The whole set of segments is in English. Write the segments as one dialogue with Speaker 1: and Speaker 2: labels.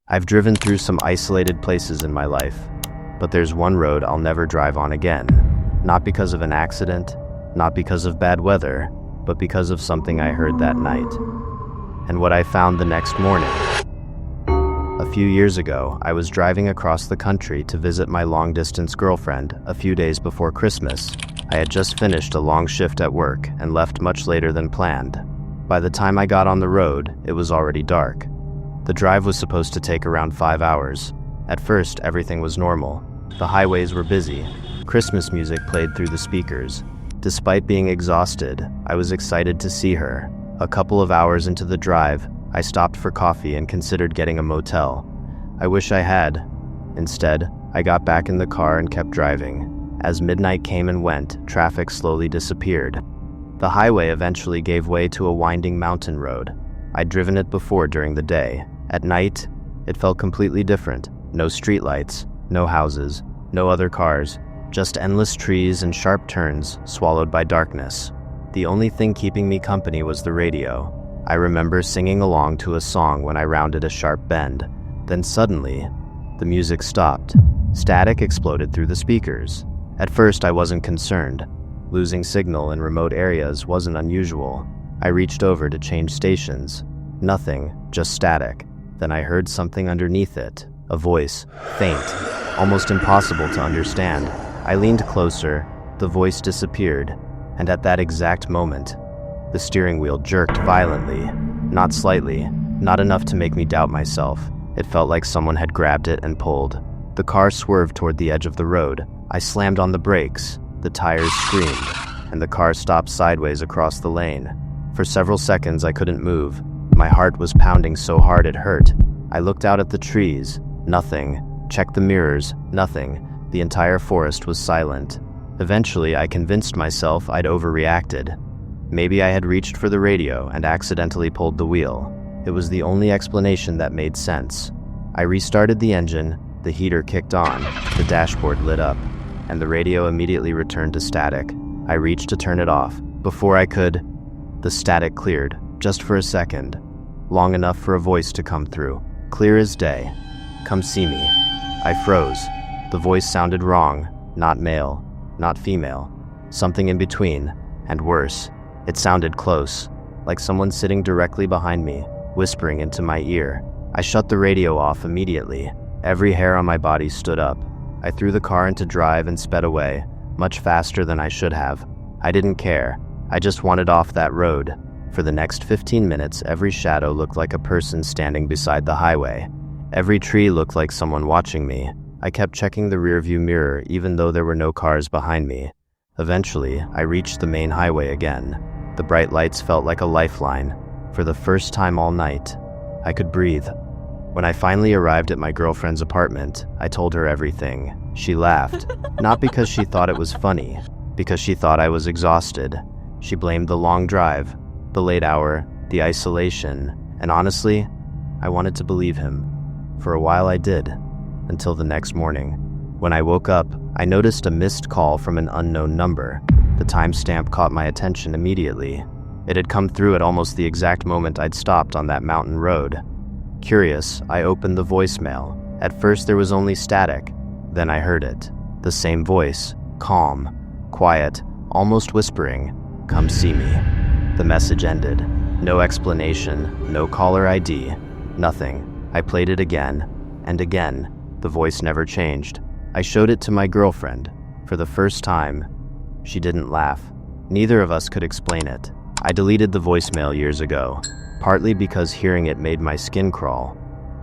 Speaker 1: I've driven through some isolated places in my life, but there's one road I'll never drive on again. Not because of an accident, not because of bad weather, but because of something I heard that night. And what I found the next morning. A few years ago, I was driving across the country to visit my long-distance girlfriend a few days before Christmas. I had just finished a long shift at work and left much later than planned. By the time I got on the road, it was already dark. The drive was supposed to take around 5 hours. At first, everything was normal. The highways were busy. Christmas music played through the speakers. Despite being exhausted, I was excited to see her. A couple of hours into the drive, I stopped for coffee and considered getting a motel. I wish I had. Instead, I got back in the car and kept driving. As midnight came and went, traffic slowly disappeared. The highway eventually gave way to a winding mountain road. I'd driven it before during the day. At night, it felt completely different. No streetlights, no houses, no other cars, just endless trees and sharp turns swallowed by darkness. The only thing keeping me company was the radio. I remember singing along to a song when I rounded a sharp bend. Then suddenly, the music stopped. Static exploded through the speakers. At first, I wasn't concerned. Losing signal in remote areas wasn't unusual. I reached over to change stations. Nothing, just static. Then I heard something underneath it. A voice, faint, almost impossible to understand. I leaned closer, the voice disappeared, and at that exact moment, the steering wheel jerked violently. Not slightly, not enough to make me doubt myself. It felt like someone had grabbed it and pulled. The car swerved toward the edge of the road. I slammed on the brakes. The tires screamed, and the car stopped sideways across the lane. For several seconds, I couldn't move. My heart was pounding so hard it hurt. I looked out at the trees. Nothing. Checked the mirrors. Nothing. The entire forest was silent. Eventually, I convinced myself I'd overreacted. Maybe I had reached for the radio and accidentally pulled the wheel. It was the only explanation that made sense. I restarted the engine, the heater kicked on, the dashboard lit up, and the radio immediately returned to static. I reached to turn it off. Before I could, the static cleared, just for a second. Long enough for a voice to come through. Clear as day. "Come see me." I froze. The voice sounded wrong. Not male, not female. Something in between, and worse. It sounded close, like someone sitting directly behind me, whispering into my ear. I shut the radio off immediately. Every hair on my body stood up. I threw the car into drive and sped away, much faster than I should have. I didn't care. I just wanted off that road. For the next 15 minutes, every shadow looked like a person standing beside the highway. Every tree looked like someone watching me. I kept checking the rearview mirror even though there were no cars behind me. Eventually, I reached the main highway again. The bright lights felt like a lifeline. For the first time all night, I could breathe. When I finally arrived at my girlfriend's apartment, I told her everything. She laughed, not because she thought it was funny, because she thought I was exhausted. She blamed the long drive, the late hour, the isolation, and honestly, I wanted to believe him. For a while I did, until the next morning. When I woke up, I noticed a missed call from an unknown number. The timestamp caught my attention immediately. It had come through at almost the exact moment I'd stopped on that mountain road. Curious, I opened the voicemail. At first there was only static. Then I heard it. The same voice, calm, quiet, almost whispering, "Come see me." The message ended. No explanation, no caller ID, nothing. I played it again, and again. The voice never changed. I showed it to my girlfriend. For the first time, she didn't laugh. Neither of us could explain it. I deleted the voicemail years ago, partly because hearing it made my skin crawl,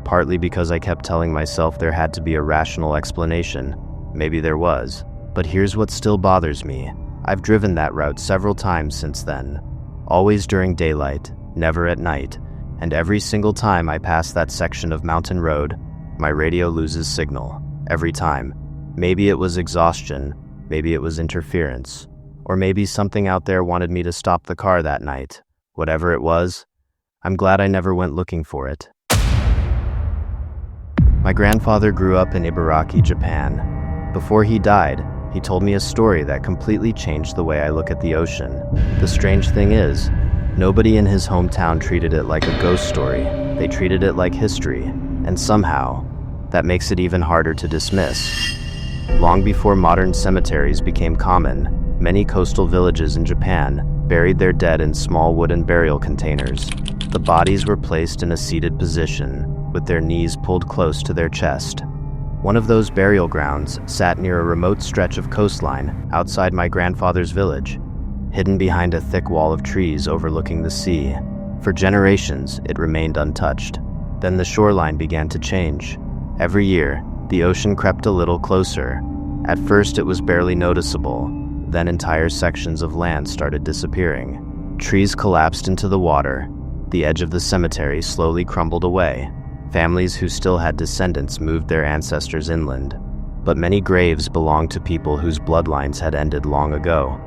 Speaker 1: partly because I kept telling myself there had to be a rational explanation. Maybe there was. But here's what still bothers me. I've driven that route several times since then. Always during daylight, never at night. And every single time I pass that section of mountain road, my radio loses signal. Every time. Maybe it was exhaustion, maybe it was interference, or maybe something out there wanted me to stop the car that night. Whatever it was, I'm glad I never went looking for it. My grandfather grew up in Ibaraki, Japan. Before he died, he told me a story that completely changed the way I look at the ocean. The strange thing is, nobody in his hometown treated it like a ghost story. They treated it like history. and somehow, that makes it even harder to dismiss. Long before modern cemeteries became common, many coastal villages in Japan buried their dead in small wooden burial containers. The bodies were placed in a seated position, with their knees pulled close to their chest. One of those burial grounds sat near a remote stretch of coastline outside my grandfather's village, hidden behind a thick wall of trees overlooking the sea. For generations, it remained untouched. Then the shoreline began to change. Every year, the ocean crept a little closer. At first, it was barely noticeable. Then entire sections of land started disappearing. Trees collapsed into the water. The edge of the cemetery slowly crumbled away. Families who still had descendants moved their ancestors inland. But many graves belonged to people whose bloodlines had ended long ago.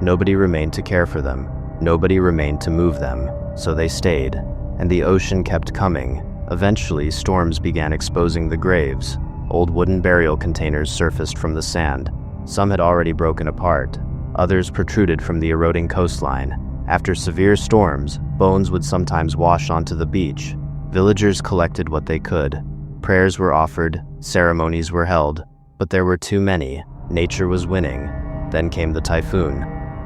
Speaker 1: Nobody remained to care for them. Nobody remained to move them. So they stayed, and the ocean kept coming. Eventually, storms began exposing the graves. Old wooden burial containers surfaced from the sand. Some had already broken apart. Others protruded from the eroding coastline. After severe storms, bones would sometimes wash onto the beach. Villagers collected what they could. Prayers were offered, ceremonies were held, but there were too many. Nature was winning. Then came the typhoon.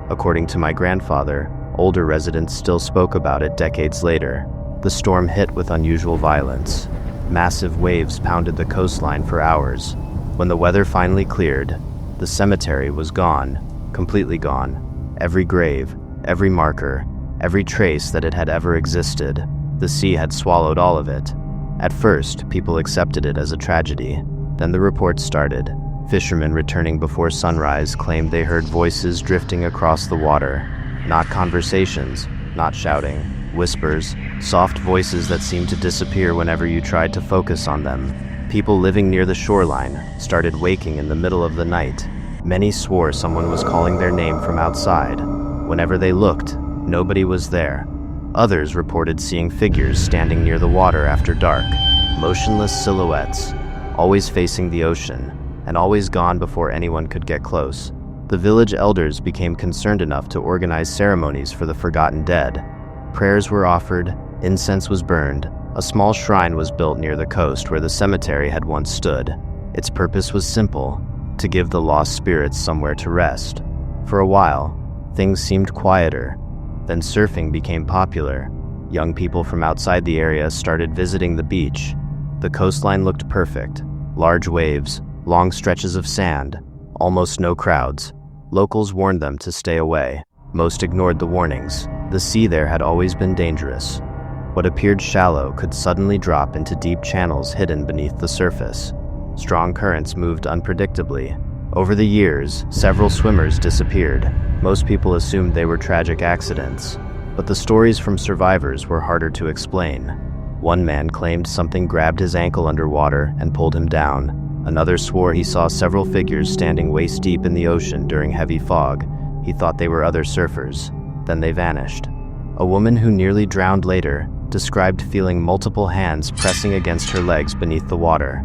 Speaker 1: According to my grandfather, older residents still spoke about it decades later. The storm hit with unusual violence. Massive waves pounded the coastline for hours. When the weather finally cleared, the cemetery was gone, completely gone. Every grave, every marker, every trace that it had ever existed. The sea had swallowed all of it. At first, people accepted it as a tragedy. Then the reports started. Fishermen returning before sunrise claimed they heard voices drifting across the water. Not conversations, not shouting. Whispers, soft voices that seemed to disappear whenever you tried to focus on them. People living near the shoreline started waking in the middle of the night. Many swore someone was calling their name from outside. Whenever they looked, nobody was there. Others reported seeing figures standing near the water after dark, motionless silhouettes, always facing the ocean, and always gone before anyone could get close. The village elders became concerned enough to organize ceremonies for the forgotten dead. Prayers were offered, incense was burned. A small shrine was built near the coast where the cemetery had once stood. Its purpose was simple, to give the lost spirits somewhere to rest. For a while, things seemed quieter. Then surfing became popular. Young people from outside the area started visiting the beach. The coastline looked perfect. Large waves, long stretches of sand, almost no crowds. Locals warned them to stay away. Most ignored the warnings. The sea there had always been dangerous. What appeared shallow could suddenly drop into deep channels hidden beneath the surface. Strong currents moved unpredictably. Over the years, several swimmers disappeared. Most people assumed they were tragic accidents, but the stories from survivors were harder to explain. One man claimed something grabbed his ankle underwater and pulled him down. Another swore he saw several figures standing waist-deep in the ocean during heavy fog. He thought they were other surfers. Then they vanished. A woman who nearly drowned later described feeling multiple hands pressing against her legs beneath the water,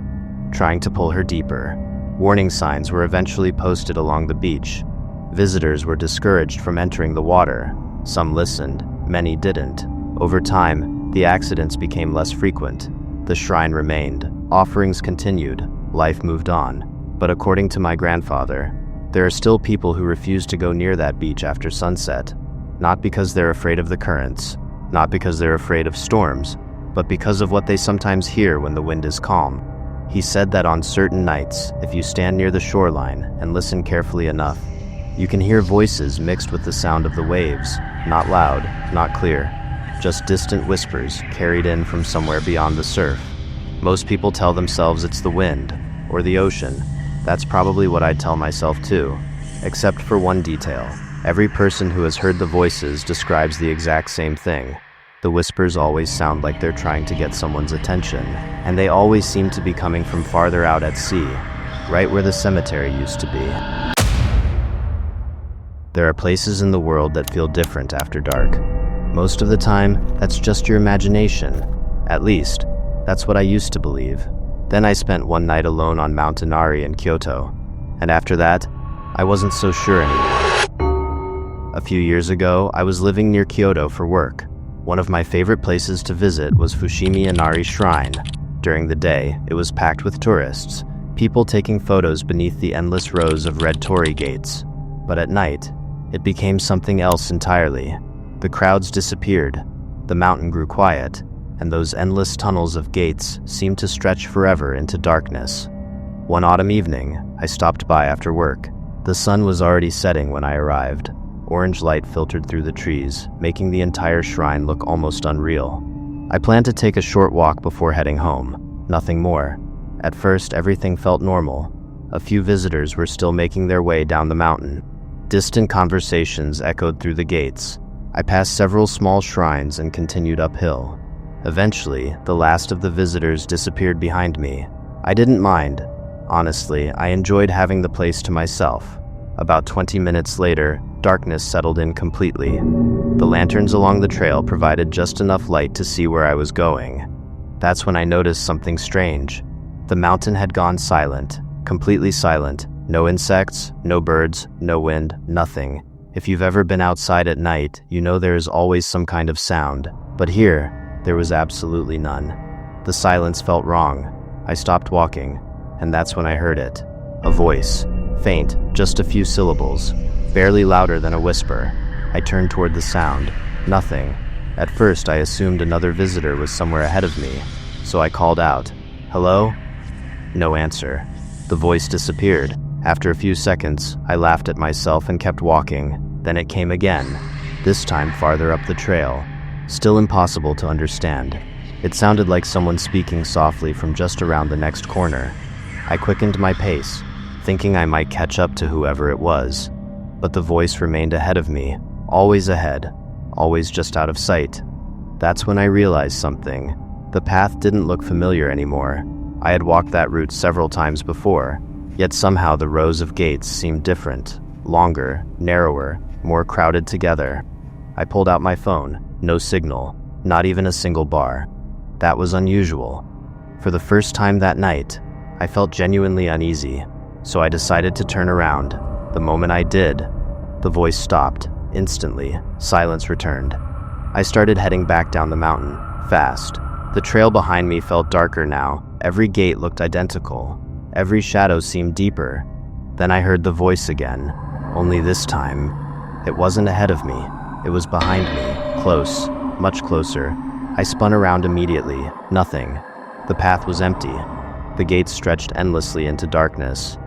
Speaker 1: trying to pull her deeper. Warning signs were eventually posted along the beach. Visitors were discouraged from entering the water. Some listened, many didn't. Over time, the accidents became less frequent. The shrine remained. Offerings continued. Life moved on. But according to my grandfather, there are still people who refuse to go near that beach after sunset. Not because they're afraid of the currents, not because they're afraid of storms, but because of what they sometimes hear when the wind is calm. He said that on certain nights, if you stand near the shoreline and listen carefully enough, you can hear voices mixed with the sound of the waves, not loud, not clear, just distant whispers carried in from somewhere beyond the surf. Most people tell themselves it's the wind, or the ocean. That's probably what I'd tell myself too, except for one detail. Every person who has heard the voices describes the exact same thing. The whispers always sound like they're trying to get someone's attention, and they always seem to be coming from farther out at sea, right where the cemetery used to be. There are places in the world that feel different after dark. Most of the time, that's just your imagination. At least, that's what I used to believe. Then I spent one night alone on Mount Inari in Kyoto, and after that, I wasn't so sure anymore. A few years ago, I was living near Kyoto for work. One of my favorite places to visit was Fushimi Inari Shrine. During the day, it was packed with tourists, people taking photos beneath the endless rows of red torii gates. But at night, it became something else entirely. The crowds disappeared, the mountain grew quiet, and those endless tunnels of gates seemed to stretch forever into darkness. One autumn evening, I stopped by after work. The sun was already setting when I arrived. Orange light filtered through the trees, making the entire shrine look almost unreal. I planned to take a short walk before heading home, nothing more. At first, everything felt normal. A few visitors were still making their way down the mountain. Distant conversations echoed through the gates. I passed several small shrines and continued uphill. Eventually, the last of the visitors disappeared behind me. I didn't mind. Honestly, I enjoyed having the place to myself. About 20 minutes later, darkness settled in completely. The lanterns along the trail provided just enough light to see where I was going. That's when I noticed something strange. The mountain had gone silent, completely silent. No insects, no birds, no wind, nothing. If you've ever been outside at night, you know there is always some kind of sound. But here, there was absolutely none. The silence felt wrong. I stopped walking, and that's when I heard it. A voice. Faint, just a few syllables. Barely louder than a whisper. I turned toward the sound. Nothing. At first, I assumed another visitor was somewhere ahead of me, so I called out, "Hello?" No answer. The voice disappeared. After a few seconds, I laughed at myself and kept walking. Then it came again, this time farther up the trail. Still impossible to understand. It sounded like someone speaking softly from just around the next corner. I quickened my pace, thinking I might catch up to whoever it was. But the voice remained ahead of me, always ahead, always just out of sight. That's when I realized something. The path didn't look familiar anymore. I had walked that route several times before, yet somehow the rows of gates seemed different, longer, narrower, more crowded together. I pulled out my phone. No signal, not even a single bar. That was unusual. For the first time that night, I felt genuinely uneasy, so I decided to turn around. The moment I did, the voice stopped. Instantly, silence returned. I started heading back down the mountain, fast. The trail behind me felt darker now. Every gate looked identical. Every shadow seemed deeper. Then I heard the voice again. Only this time, it wasn't ahead of me. It was behind me, close, much closer. I spun around immediately. Nothing. The path was empty. The gates stretched endlessly into darkness.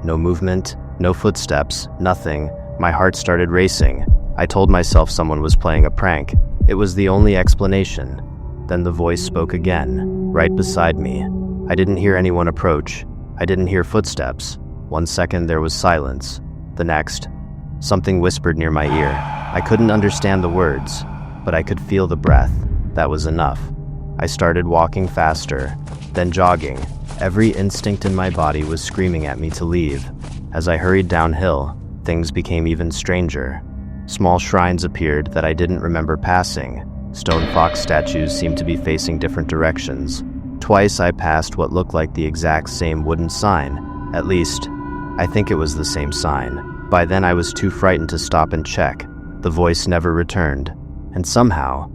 Speaker 1: No movement, no footsteps, nothing. My heart started racing. I told myself someone was playing a prank. It was the only explanation. Then the voice spoke again, right beside me. I didn't hear anyone approach. I didn't hear footsteps. 1 second there was silence. The next, something whispered near my ear. I couldn't understand the words, but I could feel the breath. That was enough. I started walking faster, then jogging. Every instinct in my body was screaming at me to leave. As I hurried downhill, things became even stranger. Small shrines appeared that I didn't remember passing. Stone fox statues seemed to be facing different directions. Twice I passed what looked like the exact same wooden sign. At least, I think it was the same sign. By then I was too frightened to stop and check. The voice never returned. And somehow,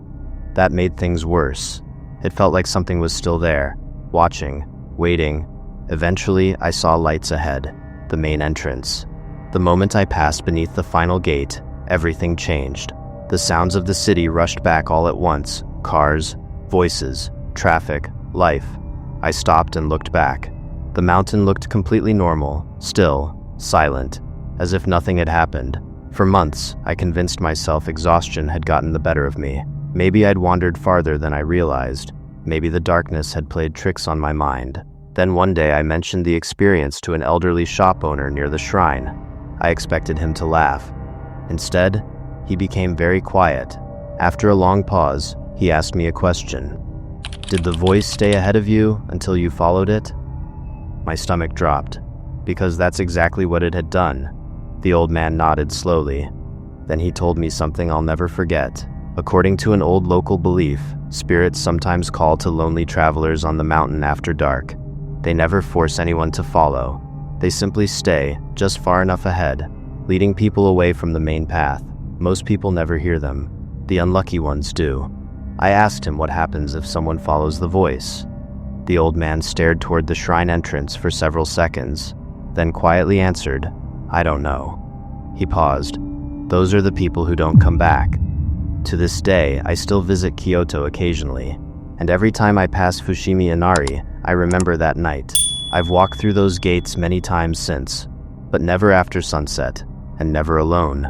Speaker 1: that made things worse. It felt like something was still there, watching, waiting. Eventually, I saw lights ahead, the main entrance. The moment I passed beneath the final gate, everything changed. The sounds of the city rushed back all at once. Cars, voices, traffic, life. I stopped and looked back. The mountain looked completely normal, still, silent, as if nothing had happened. For months, I convinced myself exhaustion had gotten the better of me. Maybe I'd wandered farther than I realized. Maybe the darkness had played tricks on my mind. Then one day I mentioned the experience to an elderly shop owner near the shrine. I expected him to laugh. Instead, he became very quiet. After a long pause, he asked me a question. "Did the voice stay ahead of you until you followed it?" My stomach dropped, because that's exactly what it had done. The old man nodded slowly. Then he told me something I'll never forget. According to an old local belief, spirits sometimes call to lonely travelers on the mountain after dark. They never force anyone to follow. They simply stay, just far enough ahead, leading people away from the main path. Most people never hear them. The unlucky ones do. I asked him what happens if someone follows the voice. The old man stared toward the shrine entrance for several seconds, then quietly answered, "I don't know." He paused. "Those are the people who don't come back." To this day, I still visit Kyoto occasionally, and every time I pass Fushimi Inari, I remember that night. I've walked through those gates many times since, but never after sunset, and never alone.